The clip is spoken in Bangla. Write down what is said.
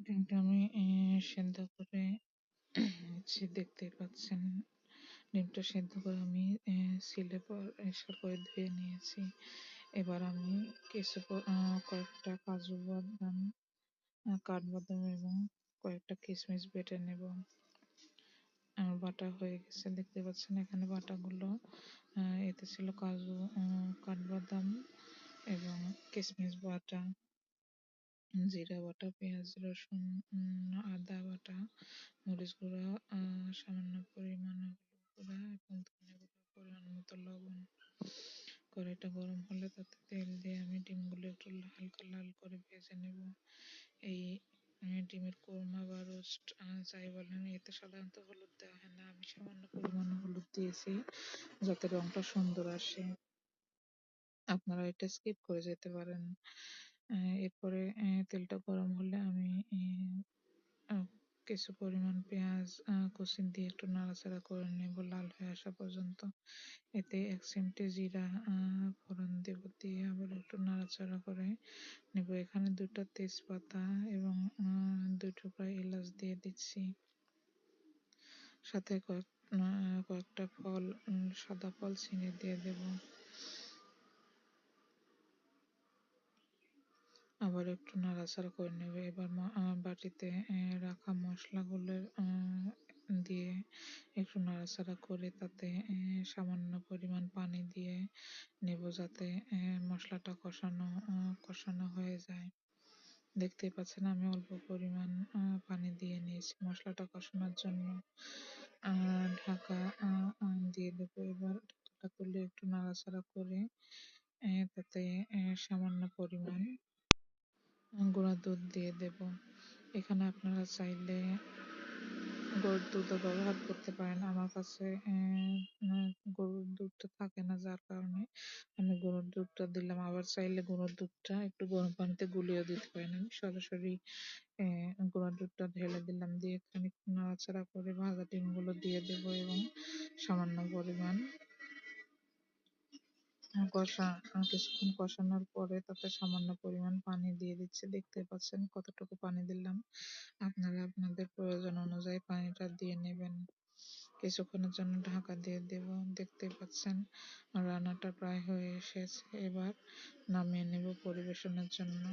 ডিমটা আমি সেদ্ধ করে নিচ্ছি, দেখতেই পাচ্ছেন। ডিমটা সেদ্ধ করে আমি সিলে পরিষ্কার করে ধুয়ে নিয়েছি। এবার আমি কয়েকটা কাজু বাদাম, কাঠবাদাম এবং কয়েকটা কিশমিশ বেটে নেব। আমার বাটা হয়ে গেছে, দেখতে পাচ্ছেন এখানে বাটাগুলো। এতে ছিল কাজু, কাঠবাদাম এবং কিশমিশ বাটা, জিরা বাটা, পেঁয়াজ রসুন, আদা বাটা, মরিচ গুঁড়া, সামান্য পরিমাণ হলুদ গুঁড়া এবং ধনে গুঁড়া, পরিমাণ মতো লবণ। কড়াইটা গরম হলে তাতে তেল দিয়ে আমি ডিমগুলো একটু হালকা লাল করে ভেজে নেব। এই ডিমের কোরমা বা রোস্ট যাই বলেন, এতে সাধারণত হলুদ দেওয়া হয় না। আমি সামান্য পরিমাণ হলুদ দিয়েছি যাতে রংটা সুন্দর আসে। আপনারা এটা স্কিপ করে যেতে পারেন। এরপরে তেলটা গরম হলে আমি আহ, কিছু পরিমাণ পেঁয়াজ কুচি দিয়ে একটু নাড়াচাড়া করে নেব লাল হয়ে আসা পর্যন্ত। এতে 1 চিমটে জিরা ফোড়ন দেব, দিয়ে আবার একটু নাড়াচাড়া করে নেব। এখানে 2টা তেজপাতা এবং 2 টুকরা এলাচ দিয়ে দিচ্ছি। সাথে কয়েকটা ফল, সাদা ফল ছিঁড়ে দিয়ে দেব। আবার একটু নাড়াচাড়া করে নেবে। এবার বাটিতে রাখা মশলাগুলো দিয়ে একটু নাড়াচাড়া করে তাতে সামান্য পরিমাণ পানি দিয়ে নেব, যাতে মশলাটা কষানো হয়ে যায়। দেখতেই পাচ্ছেন আমি অল্প পরিমাণ পানি দিয়ে নিয়েছি মশলাটা কষানোর জন্য। ঢাকা দিয়ে দেবো। এবার ঢাকাটা তুলে একটু নাড়াচাড়া করে তাতে সামান্য পরিমাণ গুঁড়া দুধ দিয়ে দেব। এখানে আপনারা চাইলে গরুর দুধও ব্যবহার করতে পারেন। আমার কাছে গরুর দুধটা থাকে না, যার কারণে আমি গরুর দুধটা দিলাম। আবার চাইলে গরুর দুধটা একটু গরম পানিতে গুলিয়ে দিতে পারেন। আমি সরাসরি গুঁড়া দুধটা ঢেলে দিলাম, দিয়ে খানিকক্ষণ নাড়াচাড়া করে ভাজা ডিমগুলো দিয়ে দেবো এবং সামান্য পরিমাণ কিছুক্ষণ কষানোর পরে তাতে সামান্য পরিমাণ পানি দিয়ে দিচ্ছি। দেখতে পাচ্ছেন কতটুকু পানি দিলাম। আপনারা আপনাদের প্রয়োজন অনুযায়ী পানিটা দিয়ে নেবেন। কিছুক্ষণের জন্য ঢাকা দিয়ে দেব। দেখতে পাচ্ছেন রান্নাটা প্রায় হয়ে এসেছে। এবার নামিয়ে নেব পরিবেশনের জন্য।